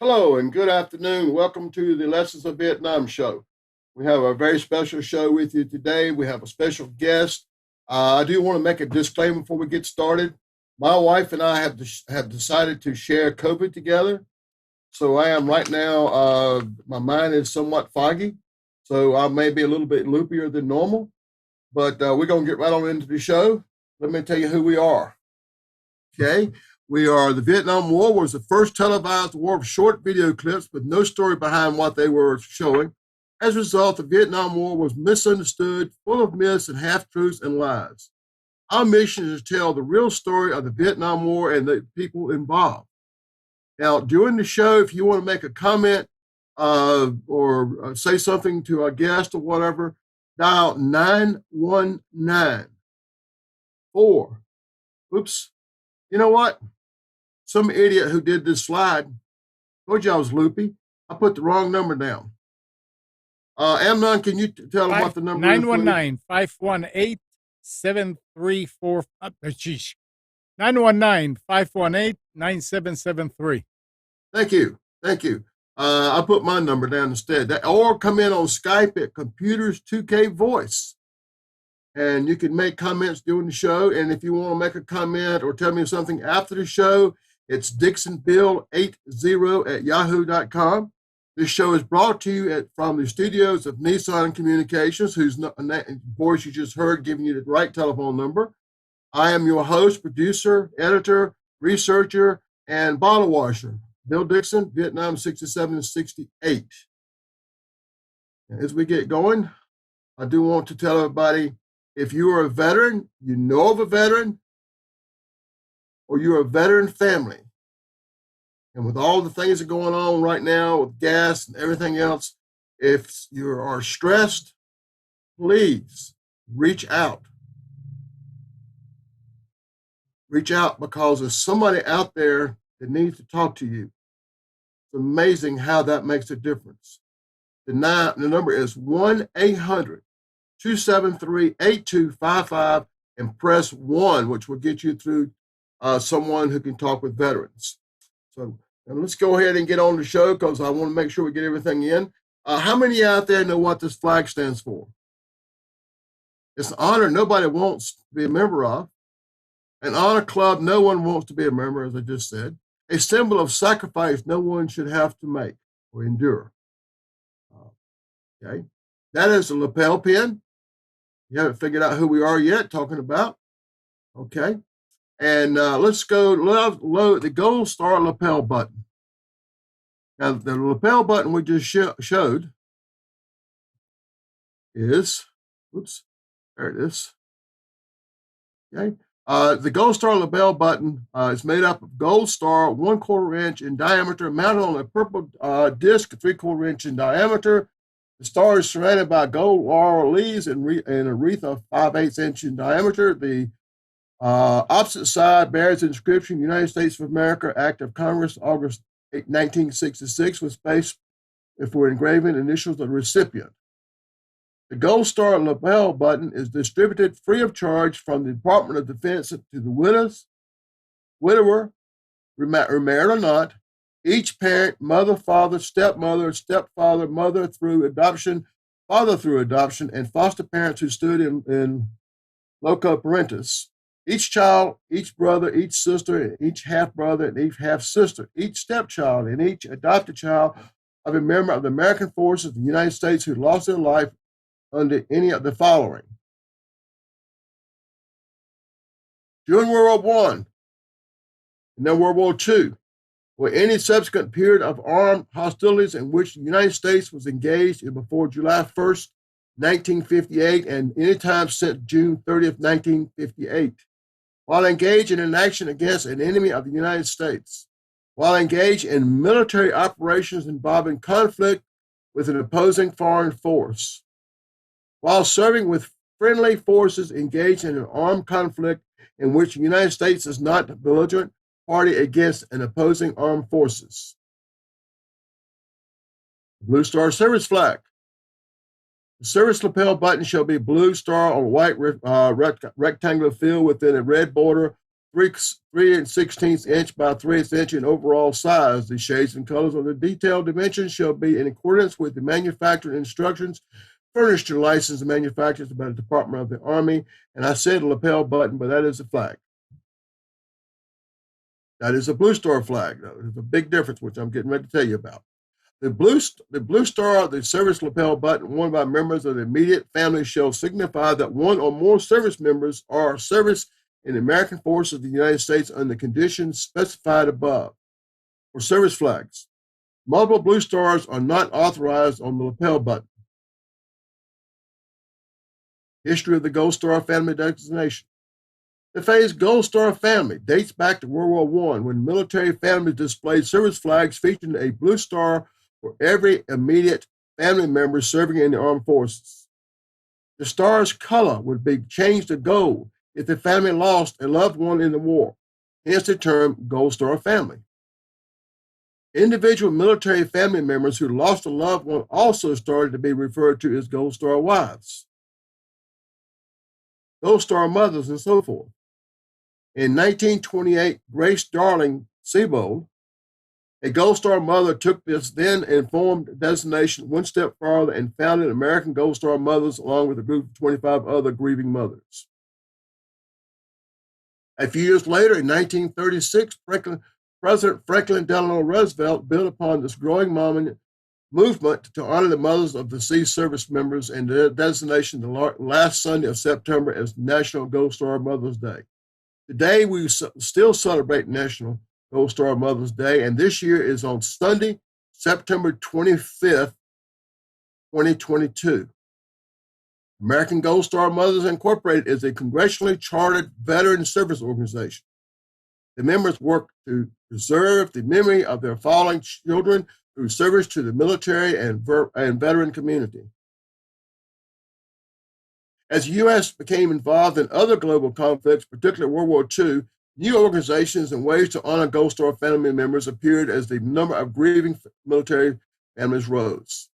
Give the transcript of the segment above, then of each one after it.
Hello and good afternoon. Welcome to the Lessons of Vietnam show. We have a very special show with you today. We have a special guest. I do want to make a disclaimer before we get started. My wife and I have decided to share COVID together. So I am right now, my mind is somewhat foggy. So I may be a little bit loopier than normal, but we're going to get right on into the show. Let me tell you who we are. Okay. We are the Vietnam War was the first televised war of short video clips with no story behind what they were showing. As a result, the Vietnam War was misunderstood, full of myths and half-truths and lies. Our mission is to tell the real story of the Vietnam War and the people involved. Now, during the show, if you want to make a comment or say something to our guest or whatever, dial 919 4. Oops. You know what? Some idiot who did this slide told you I was loopy. I put the wrong number down. Amnon, can you tell them what the number is? 919-518-7345. Geez. 919-518-9773. Thank you. Thank you. I put my number down instead. Or come in on Skype at Computers 2K Voice. And you can make comments during the show. And if you want to make a comment or tell me something after the show, it's DixonBill80@yahoo.com. This show is brought to you from the studios of Nissan Communications, whose voice you just heard giving you the right telephone number. I am your host, producer, editor, researcher, and bottle washer, Bill Dixon, Vietnam 67 and 68. As we get going, I do want to tell everybody, if you are a veteran, you know of a veteran, or you're a veteran family, and with all the things that are going on right now with gas and everything else, if you are stressed, please reach out. Reach out because there's somebody out there that needs to talk to you. It's amazing how that makes a difference. The number is 1-800-273-8255 and press 1, which will get you through someone who can talk with veterans. So let's go ahead and get on the show because I want to make sure we get everything in. How many out there know what this flag stands for? It's an honor nobody wants to be a member of. An honor club no one wants to be a member, as I just said. A symbol of sacrifice no one should have to make or endure. Okay, that is a lapel pin. You haven't figured out who we are yet talking about. Okay. And let's go load the gold star lapel button. Now, the lapel button we just showed is, oops, there it is. Okay. The gold star lapel button is made up of gold star, 1/4 inch in diameter, mounted on a purple disc, 3/4 inch in diameter. The star is surrounded by gold laurel leaves and a wreath of 5/8 inch in diameter. The opposite side bears the inscription, United States of America, Act of Congress, August 1966, with space for engraving initials of the recipient. The Gold Star lapel button is distributed free of charge from the Department of Defense to the widower, remarried or not, each parent, mother, father, stepmother, stepfather, mother through adoption, father through adoption, and foster parents who stood in loco parentis. Each child, each brother, each sister, each half-brother, and each half-sister, each stepchild, and each adopted child of a member of the American forces of the United States who lost their life under any of the following. During World War I and then World War II, or any subsequent period of armed hostilities in which the United States was engaged in before July 1st, 1958, and any time since June 30th, 1958. While engaged in an action against an enemy of the United States, while engaged in military operations involving conflict with an opposing foreign force, while serving with friendly forces engaged in an armed conflict in which the United States is not the belligerent party against an opposing armed forces. Blue Star Service Flag. The service lapel button shall be blue star on a white rectangular field within a red border 3/16 inch by 3/8 inch in overall size. The shades and colors of the detailed dimensions shall be in accordance with the manufacturing instructions furnished to licensed manufacturers by the Department of the Army. And I said lapel button, but that is a flag. That is a Blue Star flag. There's a big difference, which I'm getting ready to tell you about. The Blue Star, the service lapel button worn by members of the immediate family shall signify that one or more service members are service in the American forces of the United States under conditions specified above. For service flags, multiple Blue Stars are not authorized on the lapel button. History of the Gold Star family designation. The phrase Gold Star family dates back to World War I when military families displayed service flags featuring a blue star for every immediate family member serving in the armed forces. The star's color would be changed to gold if the family lost a loved one in the war, hence the term Gold Star family. Individual military family members who lost a loved one also started to be referred to as Gold Star wives, Gold Star mothers, and so forth. In 1928, Grace Darling Siebold, a Gold Star mother, took this then informed designation one step farther and founded American Gold Star Mothers along with a group of 25 other grieving mothers. A few years later, in 1936, President Franklin Delano Roosevelt built upon this growing movement to honor the mothers of deceased service members and the designation the last Sunday of September as National Gold Star Mother's Day. Today, we still celebrate National Gold Star Mother's Day, and this year is on Sunday, September 25th, 2022. American Gold Star Mothers Incorporated is a congressionally chartered veteran service organization. The members work to preserve the memory of their fallen children through service to the military and veteran community. As the U.S. became involved in other global conflicts, particularly World War II, new organizations and ways to honor Gold Star family members appeared as the number of grieving military families rose.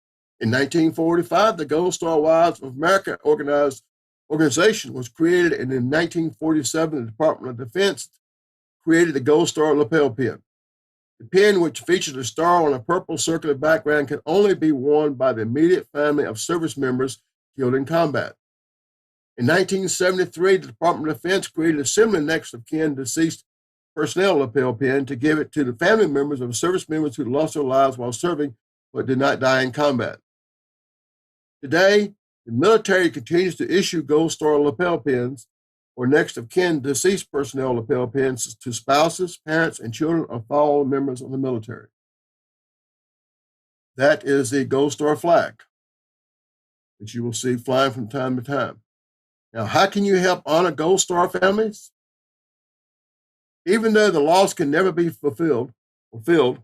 In 1945, the Gold Star Wives of America organization was created, and in 1947, the Department of Defense created the Gold Star lapel pin. The pin, which features a star on a purple circular background, can only be worn by the immediate family of service members killed in combat. In 1973, the Department of Defense created a similar next of kin deceased personnel lapel pin to give it to the family members of service members who lost their lives while serving but did not die in combat. Today, the military continues to issue Gold Star lapel pins or next of kin deceased personnel lapel pins to spouses, parents, and children of fallen members of the military. That is the Gold Star flag that you will see flying from time to time. Now, how can you help honor Gold Star families? Even though the loss can never be fulfilled, Gold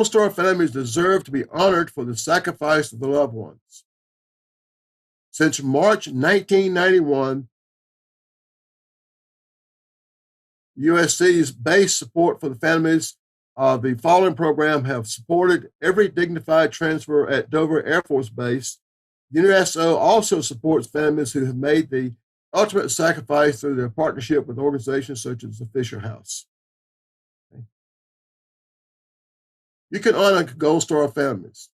Star families deserve to be honored for the sacrifice of their loved ones. Since March 1991, USC's base support for the families of the fallen program have supported every dignified transfer at Dover Air Force Base. USO also supports families who have made the ultimate sacrifice through their partnership with organizations such as the Fisher House. Okay. You can honor Gold Star families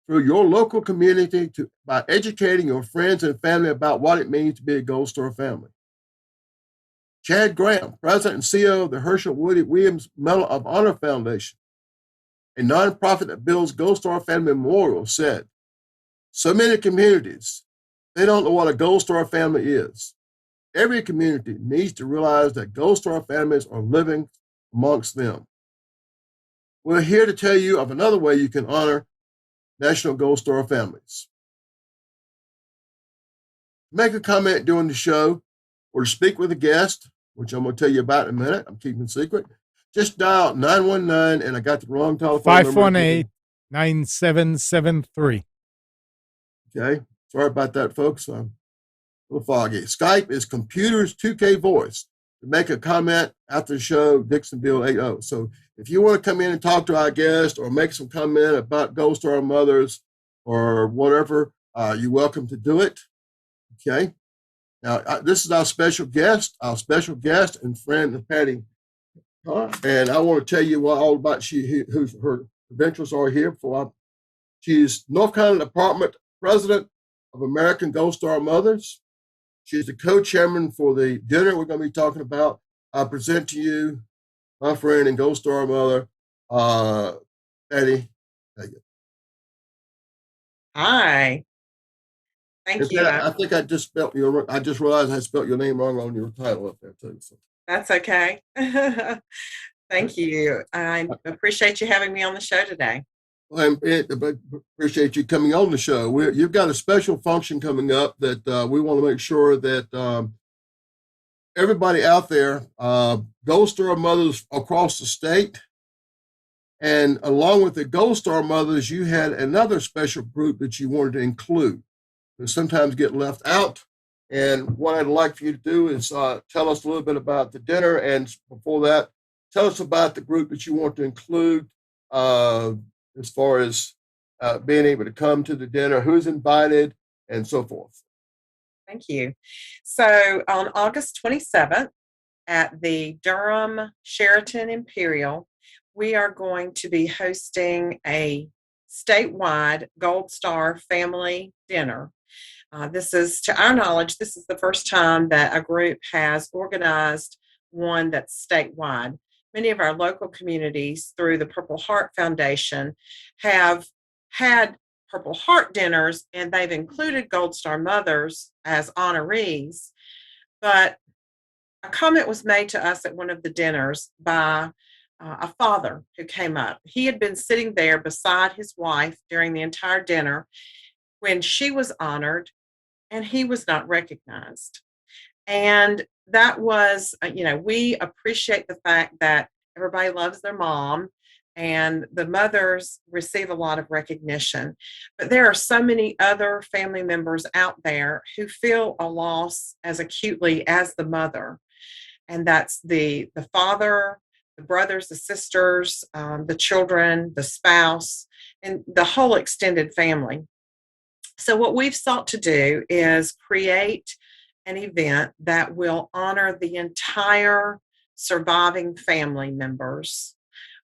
through your local community by educating your friends and family about what it means to be a Gold Star family. Chad Graham, President and CEO of the Herschel Woody Williams Medal of Honor Foundation, a nonprofit that builds Gold Star Family Memorials, said, "So many communities, they don't know what a Gold Star family is. Every community needs to realize that Gold Star families are living amongst them." We're here to tell you of another way you can honor National Gold Star families. Make a comment during the show or to speak with a guest, which I'm going to tell you about in a minute. I'm keeping it secret. Just dial 919, and I got the wrong telephone number. 518-9773. Okay. Sorry about that, folks. I'm a little foggy. Skype is Computers 2K Voice. To make a comment after the show, Dixonville 80. So if you want to come in and talk to our guest or make some comment about Gold Star mothers or whatever, you're welcome to do it. Okay. Now, this is our special guest and friend, Patti. And I want to tell you all about who her credentials are here. She's North Carolina Department President of American Gold Star Mothers. She's the co-chairman for the dinner we're going to be talking about. I present to you my friend and Gold Star mother, Patti Elliott. Hi. Thank And you. Patti, I think I just spelled your. I just realized I spelled your name wrong on your title up there too. So. That's okay. Thank you. I appreciate you having me on the show today. Well, appreciate you coming on the show. You've got a special function coming up that we want to make sure that everybody out there, Gold Star mothers across the state, and along with the Gold Star mothers, you had another special group that you wanted to include, who sometimes get left out. And what I'd like for you to do is tell us a little bit about the dinner, and before that, tell us about the group that you want to include. As far as being able to come to the dinner, who's invited, and so forth. Thank you. So on August 27th at the Durham Sheraton Imperial, we are going to be hosting a statewide Gold Star family dinner. This is, to our knowledge, this is the first time that a group has organized one that's statewide. Many of our local communities, through the Purple Heart Foundation, have had Purple Heart dinners, and they've included Gold Star mothers as honorees. But a comment was made to us at one of the dinners by a father who came up. He had been sitting there beside his wife during the entire dinner when she was honored, and he was not recognized. And that was, we appreciate the fact that everybody loves their mom and the mothers receive a lot of recognition. But there are so many other family members out there who feel a loss as acutely as the mother. And that's the father, the brothers, the sisters, the children, the spouse, and the whole extended family. So what we've sought to do is create an event that will honor the entire surviving family members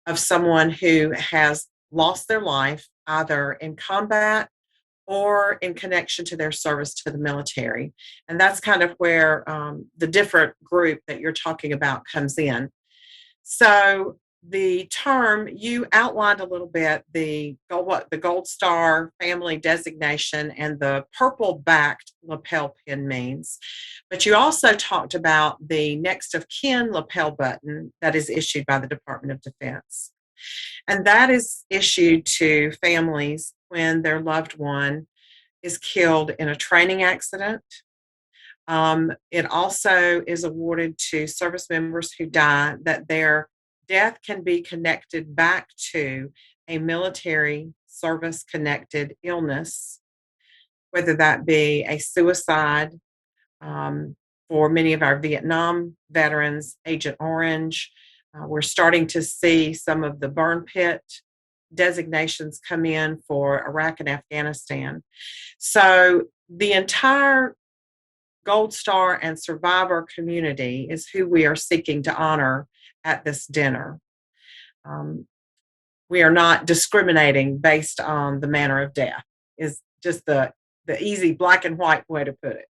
of someone who has lost their life either in combat or in connection to their service to the military. And that's kind of where the different group that you're talking about comes in. So the term, you outlined a little bit what the Gold Star family designation and the purple backed lapel pin means. But you also talked about the next of kin lapel button that is issued by the Department of Defense. And that is issued to families when their loved one is killed in a training accident. It also is awarded to service members who die that their death can be connected back to a military service connected illness, whether that be a suicide. For many of our Vietnam veterans, Agent Orange. We're starting to see some of the burn pit designations come in for Iraq and Afghanistan. So the entire Gold Star and survivor community is who we are seeking to honor at this dinner. We are not discriminating based on the manner of death, is just the easy black and white way to put it.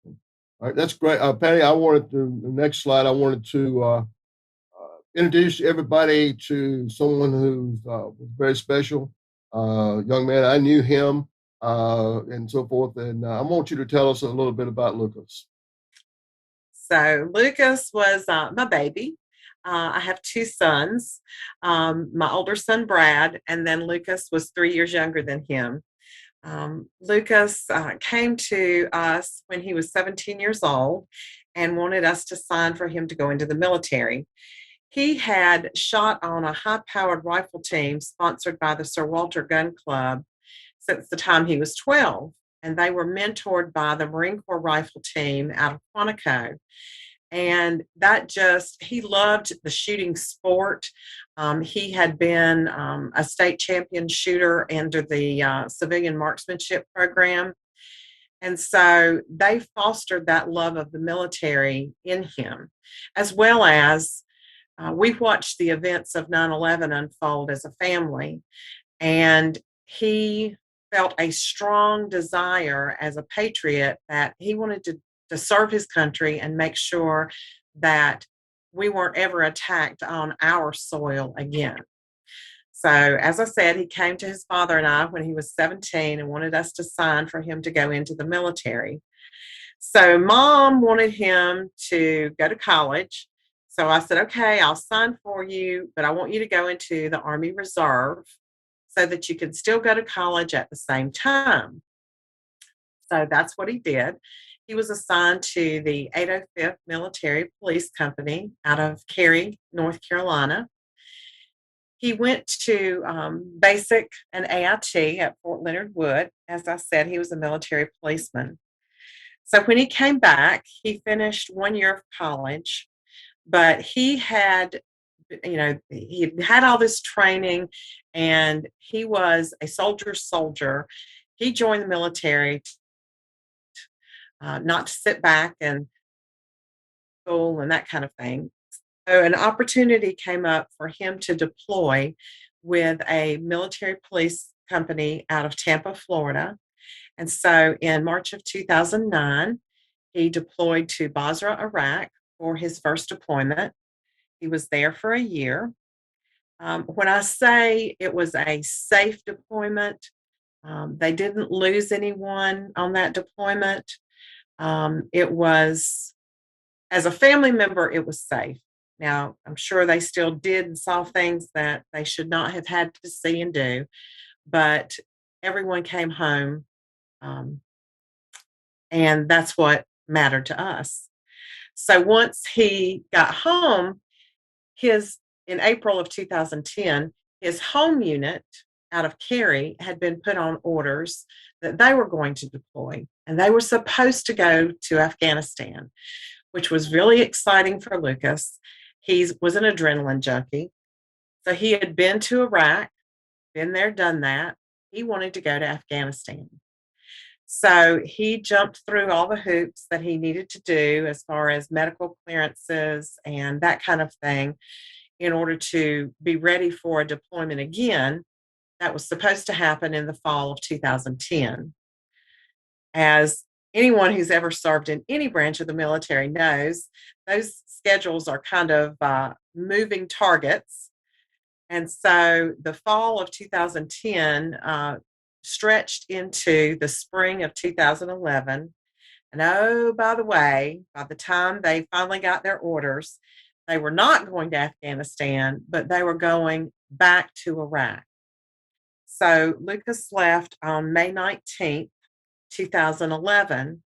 All right, that's great. Patti, the next slide, I wanted to introduce everybody to someone who's very special, young man. I knew him and so forth. And I want you to tell us a little bit about Lucas. So Lucas was my baby. I have two sons, my older son, Brad, and then Lucas was 3 years younger than him. Lucas came to us when he was 17 years old and wanted us to sign for him to go into the military. He had shot on a high-powered rifle team sponsored by the Sir Walter Gun Club since the time he was 12, and they were mentored by the Marine Corps rifle team out of Quantico. And he loved the shooting sport. He had been a state champion shooter under the civilian marksmanship program. And so they fostered that love of the military in him, as well as we watched the events of 9/11 unfold as a family. And he felt a strong desire as a patriot that he wanted to serve his country and make sure that we weren't ever attacked on our soil again. So, as I said, he came to his father and I when he was 17 and wanted us to sign for him to go into the military. So, mom wanted him to go to college. So, I said, okay, I'll sign for you, but I want you to go into the Army Reserve so that you can still go to college at the same time. So, that's what he did. He was assigned to the 805th Military Police Company out of Cary, North Carolina. He went to basic and AIT at Fort Leonard Wood. As I said, he was a military policeman. So when he came back, he finished 1 year of college, but he had, he had all this training and he was a soldier's soldier. He joined the military, not to sit back and school and that kind of thing. So an opportunity came up for him to deploy with a military police company out of Tampa, Florida. And so in March of 2009, he deployed to Basra, Iraq for his first deployment. He was there for a year. When I say it was a safe deployment, they didn't lose anyone on that deployment. It was, as a family member, it was safe. Now, I'm sure they still did and saw things that they should not have had to see and do, but everyone came home, and that's what mattered to us. So once he got home, in April of 2010, his home unit out of Cary had been put on orders that they were going to deploy, and they were supposed to go to Afghanistan, which was really exciting for Lucas. He was an adrenaline junkie. So he had been to Iraq, been there, done that. He wanted to go to Afghanistan. So he jumped through all the hoops that he needed to do as far as medical clearances and that kind of thing in order to be ready for a deployment again that was supposed to happen in the fall of 2010. As anyone who's ever served in any branch of the military knows, those schedules are kind of moving targets. And so the fall of 2010 stretched into the spring of 2011. And oh, by the way, by the time they finally got their orders, they were not going to Afghanistan, but they were going back to Iraq. So Lucas left on May 19th, 2011,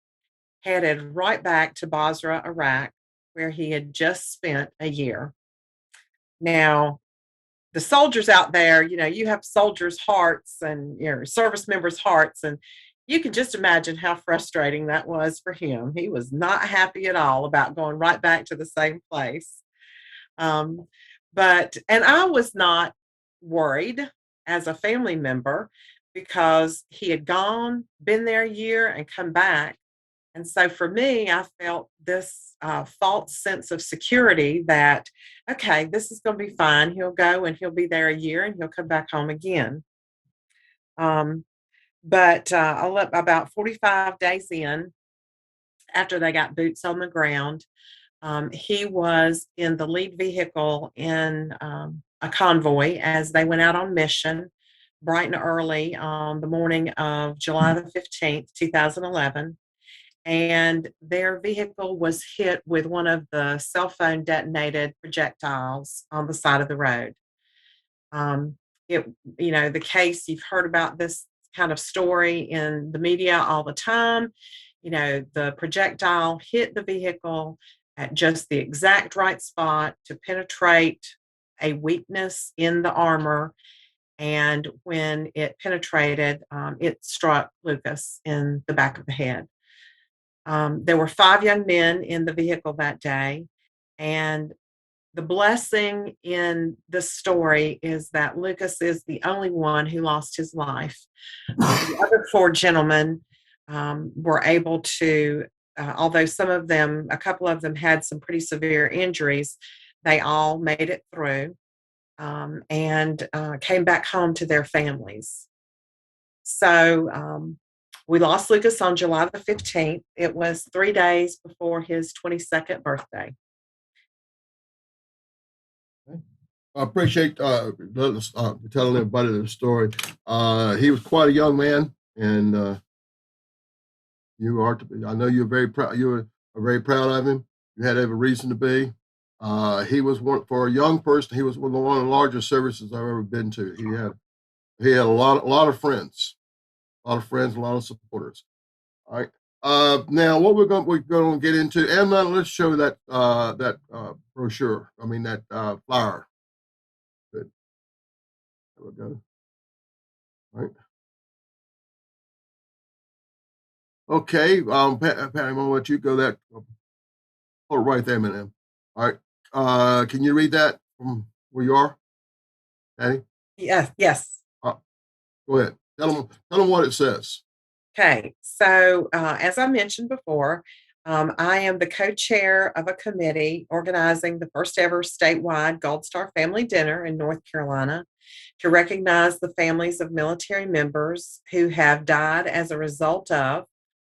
headed right back to Basra, Iraq, where he had just spent a year. Now, the soldiers out there, you have soldiers' hearts and service members' hearts, and you can just imagine how frustrating that was for him. He was not happy at all about going right back to the same place. And I was not worried as a family member because he had been there a year and come back. And so for me, I felt this false sense of security that, okay, this is going to be fine. He'll go and he'll be there a year and he'll come back home again. But about 45 days in, after they got boots on the ground, he was in the lead vehicle in a convoy as they went out on mission bright and early on the morning of July the 15th, 2011. And their vehicle was hit with one of the cell phone detonated projectiles on the side of the road. The case, you've heard about this kind of story in the media all the time. The projectile hit the vehicle at just the exact right spot to penetrate a weakness in the armor. And when it penetrated, it struck Lucas in the back of the head. There were 5 young men in the vehicle that day. And the blessing in this story is that Lucas is the only one who lost his life. The other 4 gentlemen were able to, although a couple of them had some pretty severe injuries, they all made it through and came back home to their families. So we lost Lucas on July the 15th. It was 3 days before his 22nd birthday. I appreciate telling everybody the story. He was quite a young man, and you are to be. I know you're very proud. You are very proud of him. You had every reason to be. He was one for a young person. He was one of the largest services I've ever been to. He had a lot of friends, a lot of supporters. All right. Now, what we're going to get into, and let's show that brochure. I mean that flyer. Good. There we go. All right. Okay. Patty, I'm gonna let you go. That hold it right there a minute. All right. Can you read that from where you are, Patty? Yes. Go ahead. Tell them what it says. Okay, so as I mentioned before, I am the co-chair of a committee organizing the first ever statewide Gold Star Family Dinner in North Carolina to recognize the families of military members who have died as a result of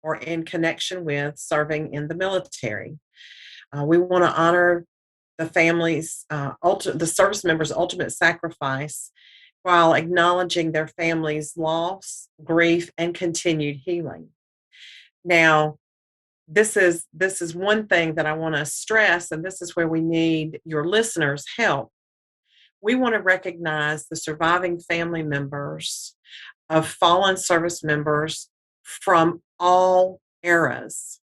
or in connection with serving in the military. We want to honor the families, the service members' ultimate sacrifice while acknowledging their families' loss, grief, and continued healing. Now, this is one thing that I want to stress, and this is where we need your listeners' help. We want to recognize the surviving family members of fallen service members from all eras.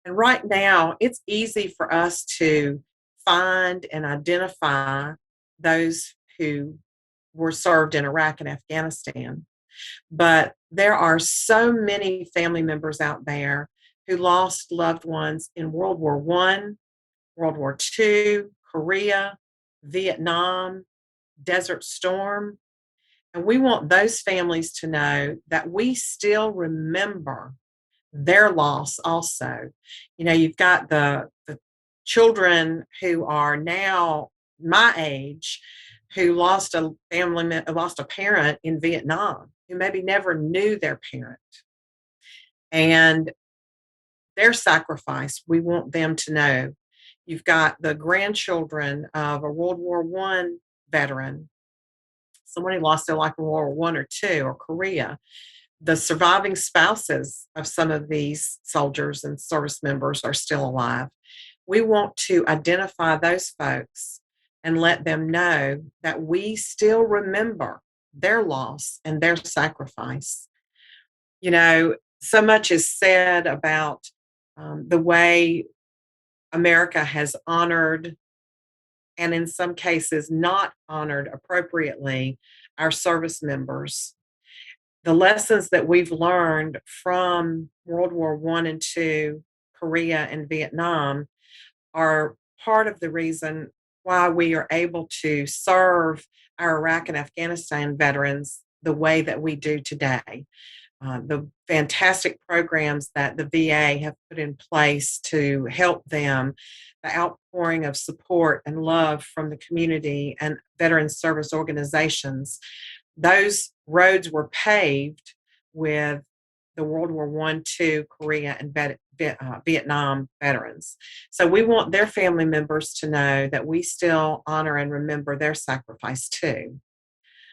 And right now, it's easy for us to find and identify those who were served in Iraq and Afghanistan. But there are so many family members out there who lost loved ones in World War I, World War II, Korea, Vietnam, Desert Storm. And we want those families to know that we still remember their loss also. You know, you've got the children who are now my age who lost a parent in Vietnam, who maybe never knew their parent. And their sacrifice, we want them to know. You've got the grandchildren of a World War I veteran, someone who lost their life in World War I or II, or Korea. The surviving spouses of some of these soldiers and service members are still alive. We want to identify those folks and let them know that we still remember their loss and their sacrifice. You know, so much is said about the way America has honored and in some cases not honored appropriately our service members. The lessons that we've learned from World War I and II, Korea and Vietnam are part of the reason why we are able to serve our Iraq and Afghanistan veterans the way that we do today. The fantastic programs that the VA have put in place to help them, the outpouring of support and love from the community and veteran service organizations, those roads were paved with the World War I, II, Korea, and Vietnam veterans. So we want their family members to know that we still honor and remember their sacrifice too.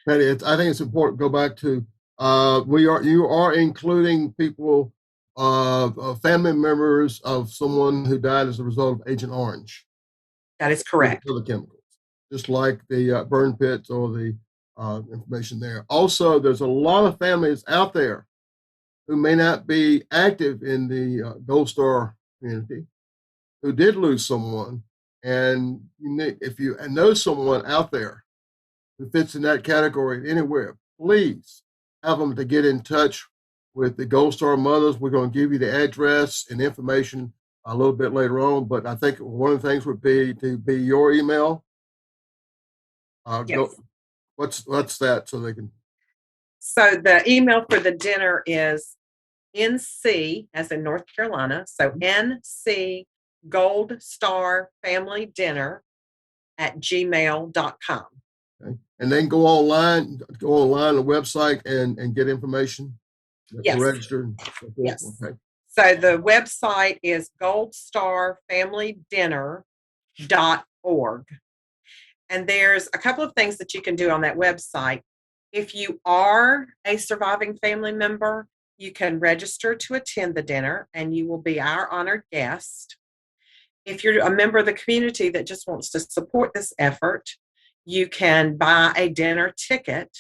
Patty, I think it's important to go back to you are including people, family members of someone who died as a result of Agent Orange. That is correct. For the chemicals, just like the burn pits or the information there. Also, there's a lot of families out there who may not be active in the Gold Star community who did lose someone. And if you know someone out there who fits in that category anywhere, please have them to get in touch with the Gold Star mothers. We're going to give you the address and information a little bit later on, but I think one of the things would be to be your email. Yes. What's that so they can? So the email for the dinner is NC, as in North Carolina. So NC Gold Star Family Dinner at gmail.com. Okay. And then go online on the website and get information to Yes. register. And so forth. Yes. Okay. So the website is goldstarfamilydinner.org. And there's a couple of things that you can do on that website. If you are a surviving family member, you can register to attend the dinner and you will be our honored guest. If you're a member of the community that just wants to support this effort, you can buy a dinner ticket,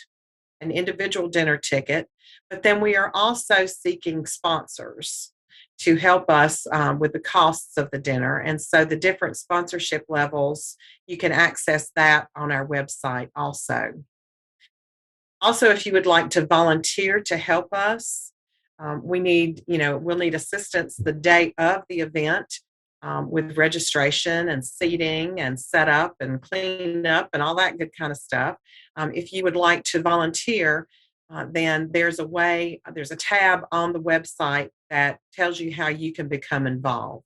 an individual dinner ticket, but then we are also seeking sponsors to help us with the costs of the dinner. And so the different sponsorship levels, you can access that on our website also. Also, if you would like to volunteer to help us, we'll need assistance the day of the event with registration and seating and setup and clean up and all that good kind of stuff. If you would like to volunteer, then there's a tab on the website that tells you how you can become involved.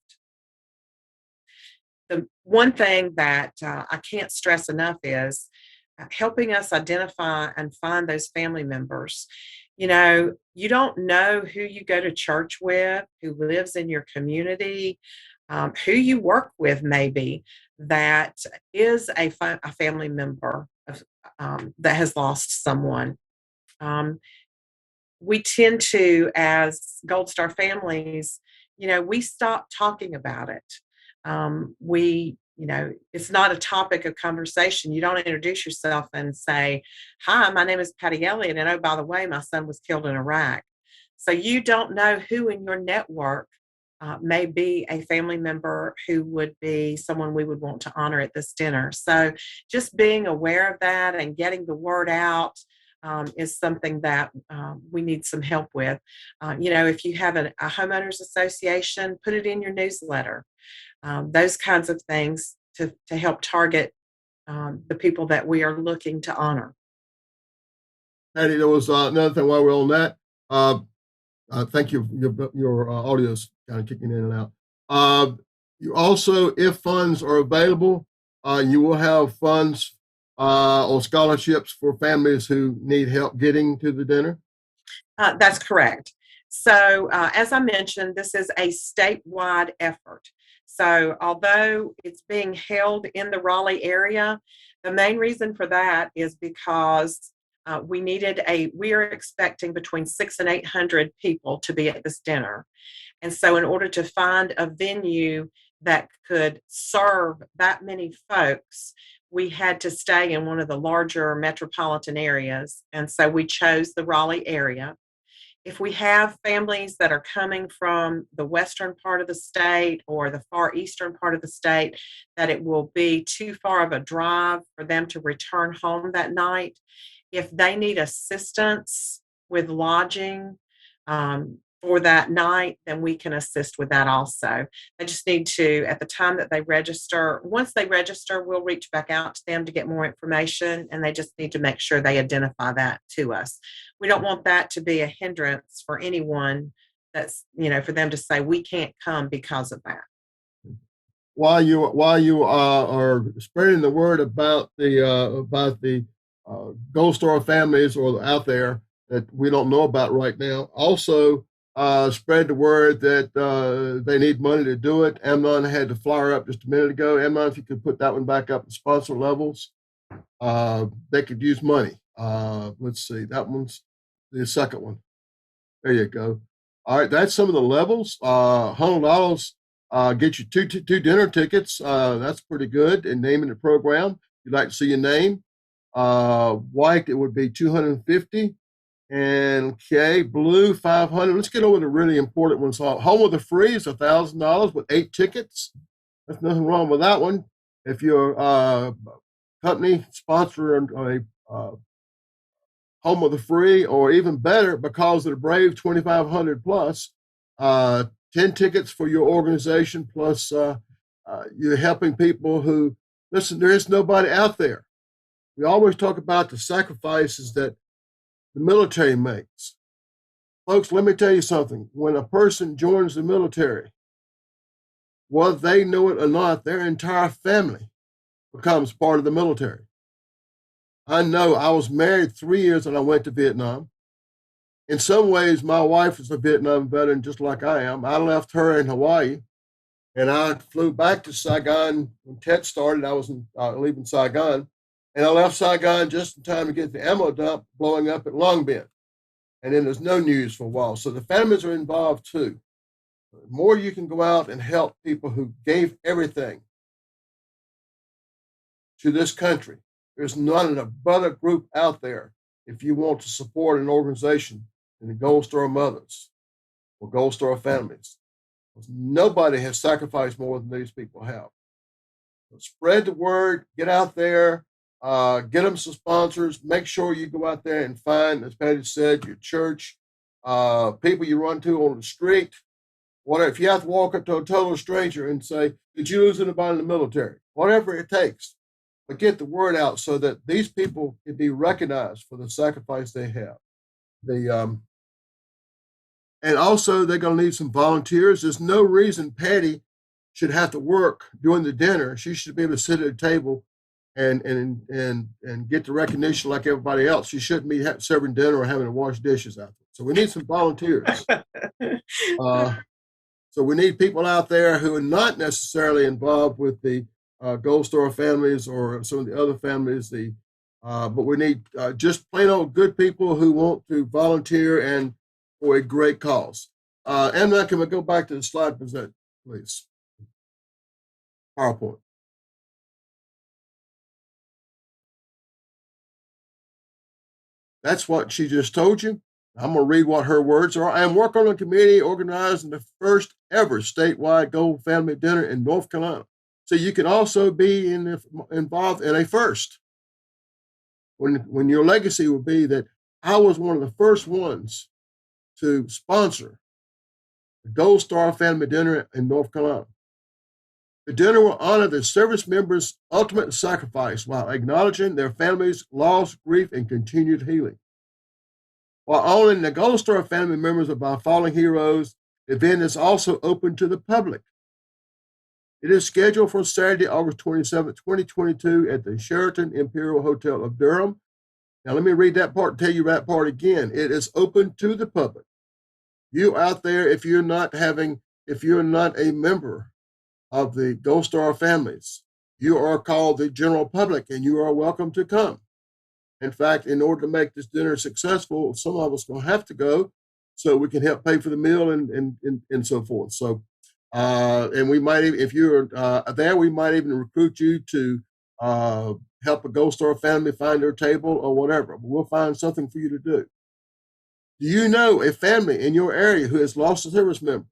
The one thing that I can't stress enough is helping us identify and find those family members. You don't know who you go to church with, who lives in your community, who you work with, maybe that is a family member that has lost someone. We tend to, as Gold Star families, we stop talking about it. It's not a topic of conversation. You don't introduce yourself and say, "Hi, my name is Patti Elliott, and oh, by the way, my son was killed in Iraq." So you don't know who in your network may be a family member who would be someone we would want to honor at this dinner. So just being aware of that and getting the word out is something that we need some help with. If you have a homeowners association, put it in your newsletter. Those kinds of things to help target the people that we are looking to honor. Patty, there was another thing while we're on that. Thank you. Your audio's kind of kicking in and out. You also, if funds are available, you will have funds or scholarships for families who need help getting to the dinner. That's correct. So, as I mentioned, this is a statewide effort. So, although it's being held in the Raleigh area, the main reason for that is because we are expecting between 600 and 800 people to be at this dinner. And so, in order to find a venue that could serve that many folks, we had to stay in one of the larger metropolitan areas. And so we chose the Raleigh area. If we have families that are coming from the western part of the state or the far eastern part of the state, that it will be too far of a drive for them to return home that night. If they need assistance with lodging for that night, then we can assist with that also. They just need to, at the time that they register, once they register, we'll reach back out to them to get more information, and they just need to make sure they identify that to us. We don't want that to be a hindrance for anyone that's, for them to say, we can't come because of that. While you are spreading the word about the Gold Star families or out there that we don't know about right now, also spread the word that they need money to do it. Amnon had the flyer up just a minute ago. Amnon, if you could put that one back up at sponsor levels, they could use money. Let's see, that one's the second one. There you go. All right, that's some of the levels. $100 get you two dinner tickets. That's pretty good. And naming the program, if you'd like to see your name. White, it would be $250. And okay, blue, $500. Let's get over the really important ones. Home with the Free is $1,000 with 8 tickets. There's nothing wrong with that one. If you're a company sponsor a Home of the Free, or even better, because of the Brave 2,500 plus, 10 tickets for your organization, plus you're helping people who, listen, there is nobody out there. We always talk about the sacrifices that the military makes. Folks, let me tell you something. When a person joins the military, whether they know it or not, their entire family becomes part of the military. I know I was married 3 years and I went to Vietnam. In some ways, my wife is a Vietnam veteran, just like I am. I left her in Hawaii and I flew back to Saigon when Tet started. I was leaving Saigon, and I left Saigon just in time to get the ammo dump blowing up at Long Binh. And then there's no news for a while. So the families are involved too. The more you can go out and help people who gave everything to this country, there's not a better group out there if you want to support an organization than the Gold Star Mothers or Gold Star families. Nobody has sacrificed more than these people have. So spread the word, get out there, get them some sponsors. Make sure you go out there and find, as Patty said, your church, people you run to on the street. Whatever. If you have to walk up to a total stranger and say, "Did you lose anybody in the military?" Whatever it takes, but get the word out so that these people can be recognized for the sacrifice they have. The And also they're going to need some volunteers. There's no reason Patty should have to work during the dinner. She should be able to sit at a table and get the recognition like everybody else. She shouldn't be serving dinner or having to wash dishes out there. So we need some volunteers. So we need people out there who are not necessarily involved with the Gold Star families or some of the other families. But we need just plain old good people who want to volunteer and for a great cause. Emma, can we go back to the slide present, please? PowerPoint. That's what she just told you. I'm going to read what her words are. I am working on a committee organizing the first ever statewide Gold Family Dinner in North Carolina. So you can also be involved in a first. When your legacy will be that I was one of the first ones to sponsor the Gold Star Family Dinner in North Carolina. The dinner will honor the service members' ultimate sacrifice while acknowledging their families' loss, grief, and continued healing. While honoring the Gold Star family members of our fallen heroes, the event is also open to the public. It is scheduled for Saturday, August 27, 2022 at the Sheraton Imperial Hotel of Durham. Now, let me read that part and tell you that part again. It is open to the public. You out there, if you're not a member of the Gold Star families, you are called the general public and you are welcome to come. In fact, in order to make this dinner successful, some of us will have to go so we can help pay for the meal and so forth. So, and we might, if you're there, we might even recruit you to help a Gold Star family find their table or whatever. But we'll find something for you to do. Do you know a family in your area who has lost a service member?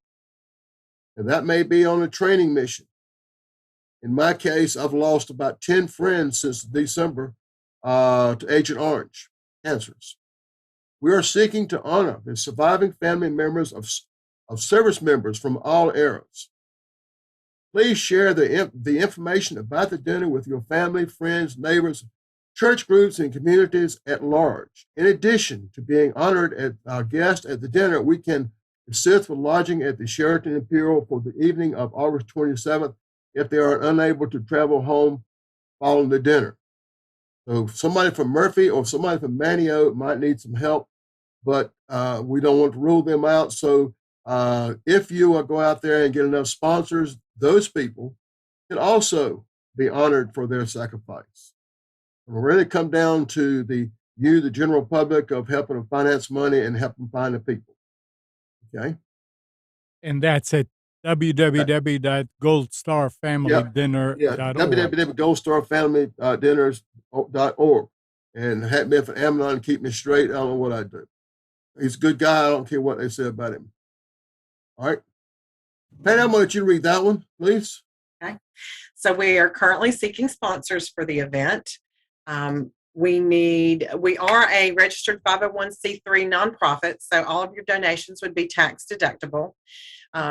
And that may be on a training mission. In my case, I've lost about 10 friends since December to Agent Orange cancers. We are seeking to honor the surviving family members of service members from all eras. Please share the information about the dinner with your family, friends, neighbors, church groups, and communities at large. In addition to being honored as our guest at the dinner, we can assist with lodging at the Sheraton Imperial for the evening of August 27th if they are unable to travel home following the dinner. So somebody from Murphy or somebody from Manio might need some help, but we don't want to rule them out. So if you go out there and get enough sponsors, those people can also be honored for their sacrifice. And we'll really come down to the general public, of helping them finance money and help them find the people. Okay. And that's at www.goldstarfamilydinner.org. Yeah, www.goldstarfamilydinners.org. And had been for Amnon to keep me straight, I don't know what I'd do. He's a good guy. I don't care what they say about him. All right. Patty, I'm going to let you read that one, please. Okay. So we are currently seeking sponsors for the event. We are a registered 501c3 nonprofit, so all of your donations would be tax deductible.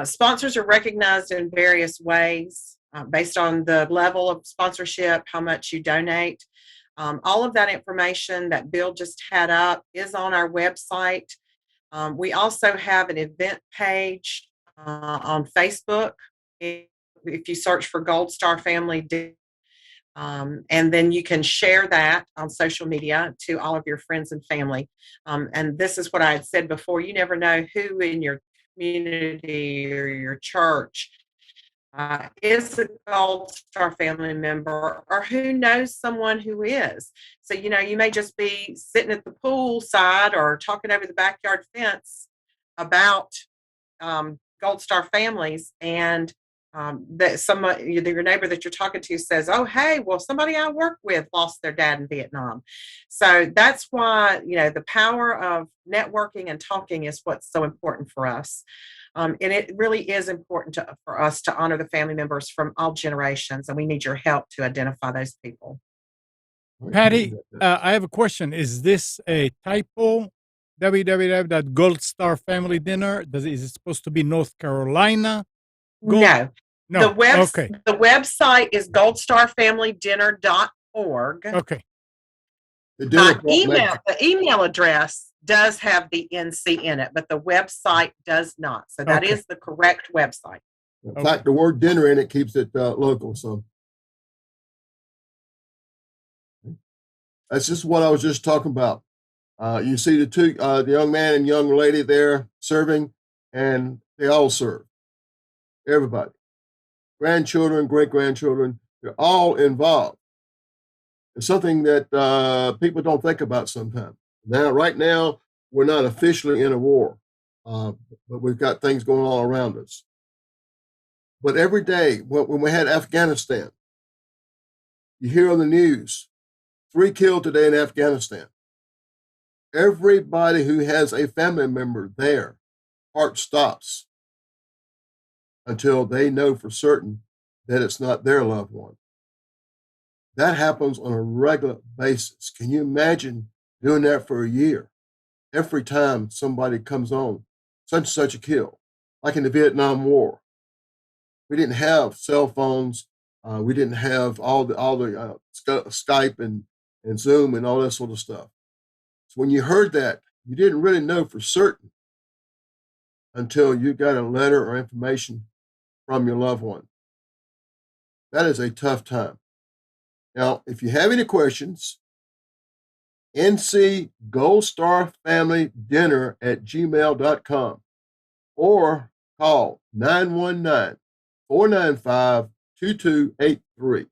Sponsors are recognized in various ways based on the level of sponsorship, how much you donate. All of that information that Bill just had up is on our website. We also have an event page on Facebook. If you search for Gold Star Family Dinner, and then you can share that on social media to all of your friends and family. And this is what I had said before, you never know who in your community or your church is a Gold Star family member, or who knows someone who is. So, you may just be sitting at the pool side or talking over the backyard fence about Gold Star families, and that your neighbor that you're talking to says, "Oh, hey, well, somebody I work with lost their dad in Vietnam." So that's why the power of networking and talking is what's so important for us. And it really is important for us to honor the family members from all generations, and we need your help to identify those people. Patty, I have a question. Is this a typo? www.goldstarfamilydinner. Is it supposed to be North Carolina? No. No. Okay. The website is goldstarfamilydinner.org. Okay. The email address does have the NC in it, but the website does not. So that is the correct website. In fact, the word dinner in it keeps it local. So that's just what I was just talking about. You see the young man and young lady there serving, and they all serve. Everybody, grandchildren, great-grandchildren, they're all involved. It's something that people don't think about sometimes. Right now, we're not officially in a war, but we've got things going on around us. But every day, when we had Afghanistan, you hear on the news, 3 killed today in Afghanistan. Everybody who has a family member there, heart stops until they know for certain that it's not their loved one. That happens on a regular basis. Can you imagine doing that for a year? Every time somebody comes on, such and such a kill, like in the Vietnam War. We didn't have cell phones. We didn't have all the Skype and Zoom and all that sort of stuff. So when you heard that, you didn't really know for certain until you got a letter or information from your loved one. That is a tough time. Now, if you have any questions, ncgoldstarfamilydinner@gmail.com or call 919-495-2283.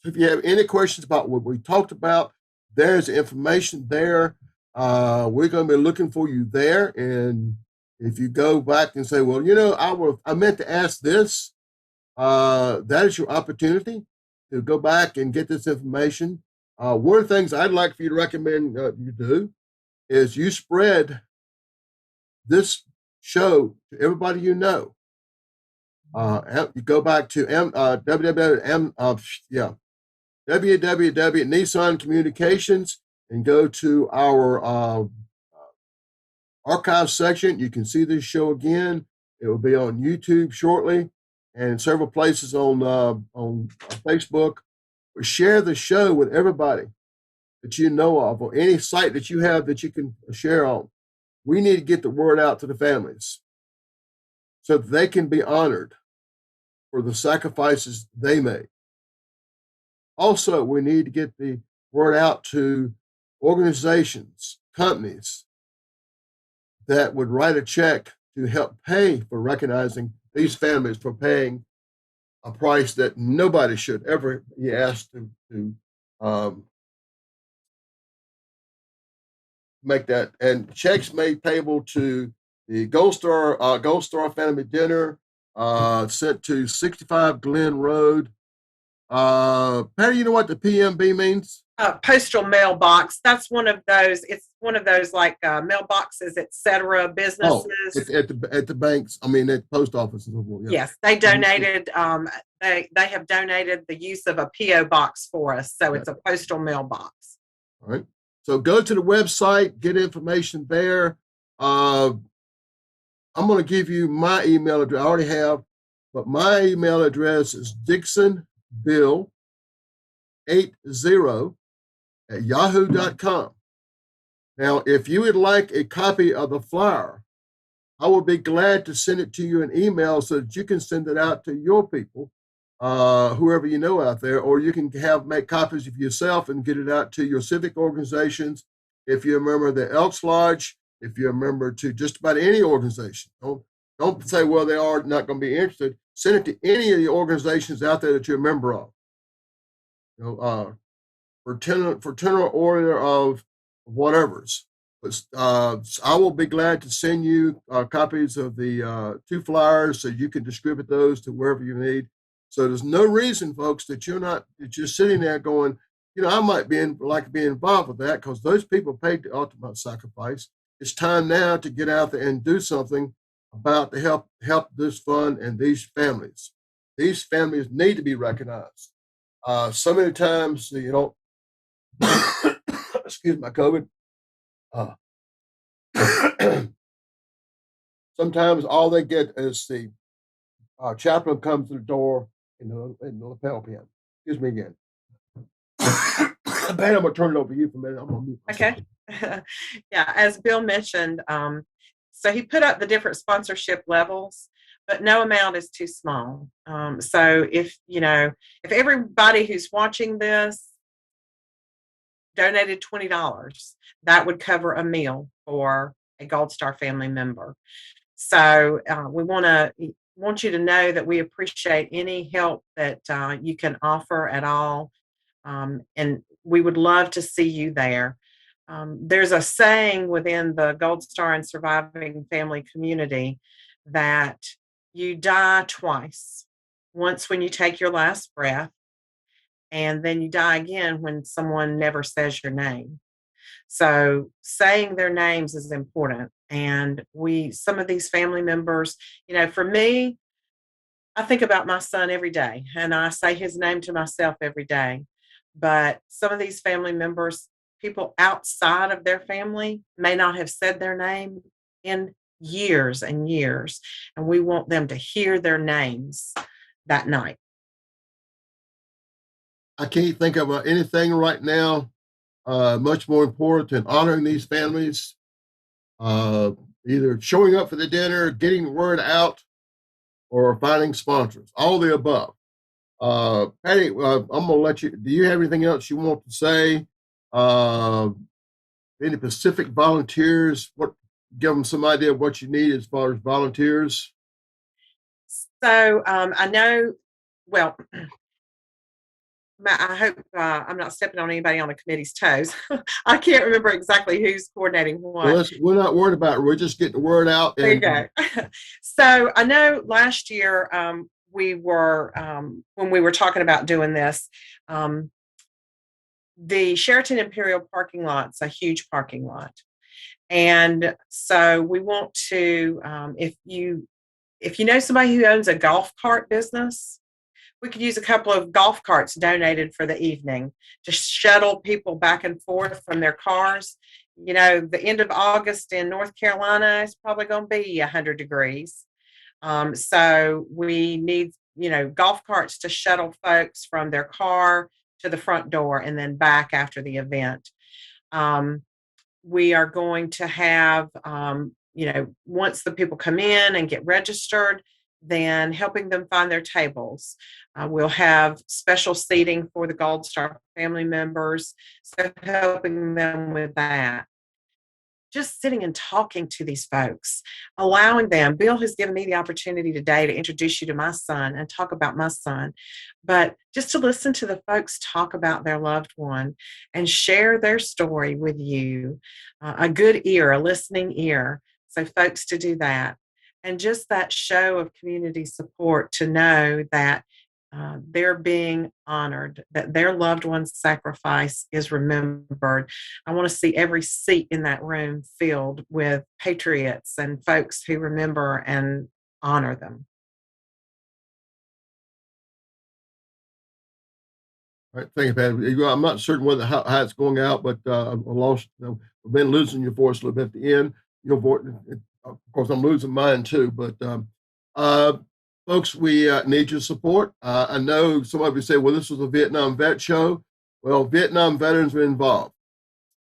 If you have any questions about what we talked about, there's information there. We're going to be looking for you there. And if you go back and say, well, I meant to ask this, that is your opportunity to go back and get this information. One of the things I'd like for you to recommend you do is you spread this show to everybody you know. You go back to www. Communications and go to our archive section. You can see this show again. It will be on YouTube shortly and several places on Facebook. Share the show with everybody that you know of, or any site that you have that you can share on. We need to get the word out to the families so that they can be honored for the sacrifices they made. Also, we need to get the word out to organizations, companies that would write a check to help pay for recognizing these families for paying a price that nobody should ever be asked to make that. And checks made payable to the Gold Star Family Dinner, sent to 65 Glen Road. Patty, you know what the PMB means? Postal mailbox. That's one of those. It's one of those like mailboxes, etc. Businesses. At the banks. I mean, at post offices. Yeah. Yes, they donated. They have donated the use of a PO box for us, so it's a postal mailbox. All right. So go to the website, get information there. I'm going to give you my email address. I already have, but my email address is DixonBill80@yahoo.com. Now, if you would like a copy of the flyer, I will be glad to send it to you in email so that you can send it out to your people, whoever you know out there, or you can make copies of yourself and get it out to your civic organizations. If you're a member of the Elks Lodge, if you're a member to just about any organization, don't say, well, they are not going to be interested. Send it to any of the organizations out there that you're a member of. Fraternal order of whatever's. But I will be glad to send you copies of the 2 flyers so you can distribute those to wherever you need. So there's no reason, folks, that you're sitting there going, I might like to be involved with that, because those people paid the ultimate sacrifice. It's time now to get out there and do something about to help this fund and these families. These families need to be recognized. So many times, excuse my COVID. Sometimes all they get is the chaplain comes to the door in the lapel pin. Excuse me again. Ben, I'm gonna turn it over to you for a minute. I'm gonna mute myself. Okay. Yeah, as Bill mentioned, so he put up the different sponsorship levels, but no amount is too small. So if everybody who's watching this donated $20, that would cover a meal for a Gold Star family member. So we want you to know that we appreciate any help that you can offer at all, and we would love to see you there. There's a saying within the Gold Star and Surviving Family community that you die twice. Once when you take your last breath, and then you die again when someone never says your name. So saying their names is important. And some of these family members, for me, I think about my son every day and I say his name to myself every day. But some of these family members, people outside of their family, may not have said their name in years and years. And we want them to hear their names that night. I can't think of anything right now much more important than honoring these families, either showing up for the dinner, getting the word out, or finding sponsors. All the above. Patti, I'm going to let you. Do you have anything else you want to say? Any Pacific volunteers? Give them some idea of what you need as far as volunteers. So I know. Well, I hope I'm not stepping on anybody on the committee's toes. I can't remember exactly who's coordinating what. Well, we're not worried about it. We're just getting the word out. There you go. So I know last year we were, when we were talking about doing this, the Sheraton Imperial parking lot's a huge parking lot. And so we want to, if you know somebody who owns a golf cart business, we could use a couple of golf carts donated for the evening to shuttle people back and forth from their cars. The end of August in North Carolina is probably going to be 100 degrees. So we need, golf carts to shuttle folks from their car to the front door and then back after the event. We are going to have, once the people come in and get registered, then helping them find their tables. We'll have special seating for the Gold Star family members, so helping them with that. Just sitting and talking to these folks, allowing them. Bill has given me the opportunity today to introduce you to my son and talk about my son, but just to listen to the folks talk about their loved one and share their story with you. A good ear, a listening ear. So folks to do that. And just that show of community support to know that they're being honored, that their loved one's sacrifice is remembered. I want to see every seat in that room filled with patriots and folks who remember and honor them. All right, thank you, Patti. I'm not certain how it's going out, but I've lost. We've been losing your voice a little bit at the end. Your voice, of course, I'm losing mine too. But folks, we need your support. I know some of you say, "Well, this was a Vietnam vet show." Well, Vietnam veterans were involved.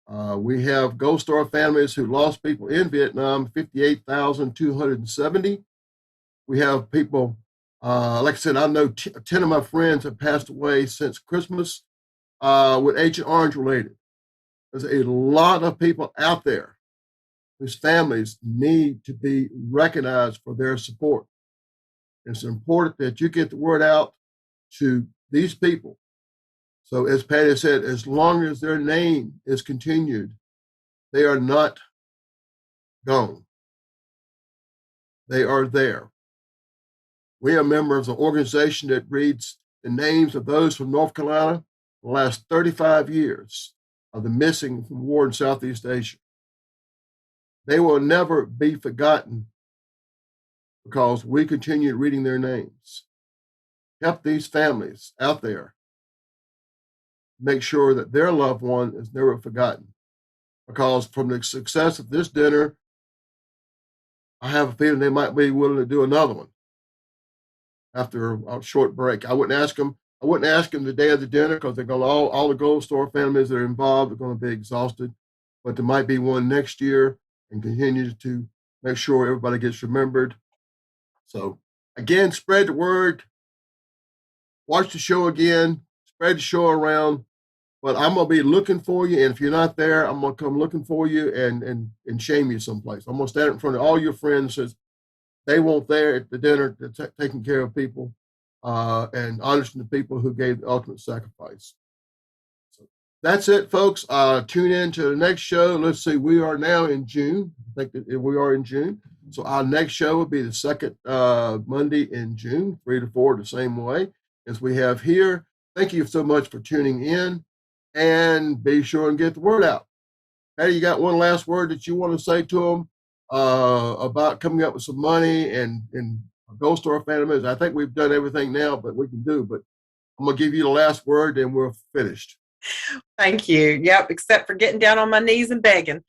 We have Gold Star families who lost people in Vietnam, 58,270. We have people, like I said, I know 10 of my friends have passed away since Christmas with Agent Orange related. There's a lot of people out there whose families need to be recognized for their support. It's important that you get the word out to these people. So as Patti said, as long as their name is continued, they are not gone. They are there. We are members of an organization that reads the names of those from North Carolina for the last 35 years of the missing from war in Southeast Asia. They will never be forgotten because we continue reading their names. Help these families out there make sure that their loved one is never forgotten. Because from the success of this dinner, I have a feeling they might be willing to do another one after a short break. I wouldn't ask them the day of the dinner because they're going all the Gold Star families that are involved are going to be exhausted. But there might be one next year and continue to make sure everybody gets remembered. So again, spread the word. Watch the show again. Spread the show around. But I'm going to be looking for you. And if you're not there, I'm going to come looking for you and shame you someplace. I'm going to stand in front of all your friends that they weren't there at the dinner, taking care of people and honoring the people who gave the ultimate sacrifice. So that's it, folks. Tune in to the next show. Let's see. We are now in June. I think that we are in June. So our next show will be the second Monday in June, 3 to 4, the same way as we have here. Thank you so much for tuning in. And be sure and get the word out. Patti, you got one last word that you want to say to them about coming up with some money and Gold Star families? I think we've done everything now, but we can do. But I'm going to give you the last word, and we're finished. Thank you. Yep, except for getting down on my knees and begging.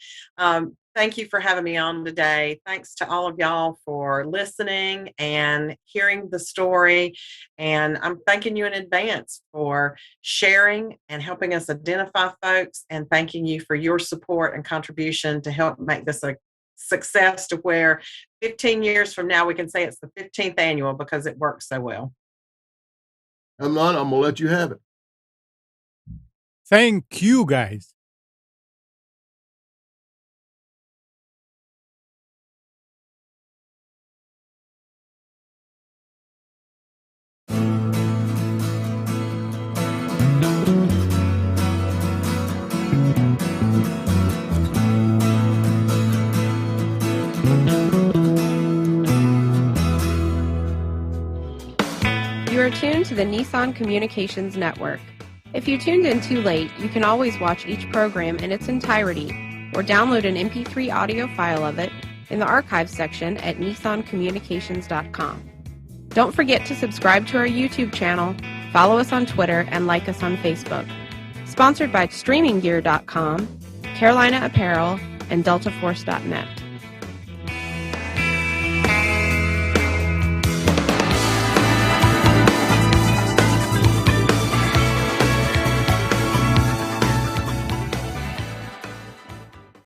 Thank you for having me on today. Thanks to all of y'all for listening and hearing the story. And I'm thanking you in advance for sharing and helping us identify folks, and thanking you for your support and contribution to help make this a success to where 15 years from now we can say it's the 15th annual because it works so well. I'm going to let you have it. Thank you, guys. You are tuned to the Nissan Communications Network. If you tuned in too late, you can always watch each program in its entirety or download an MP3 audio file of it in the archives section at nissancommunications.com. Don't forget to subscribe to our YouTube channel, follow us on Twitter, and like us on Facebook. Sponsored by StreamingGear.com, Carolina Apparel, and DeltaForce.net.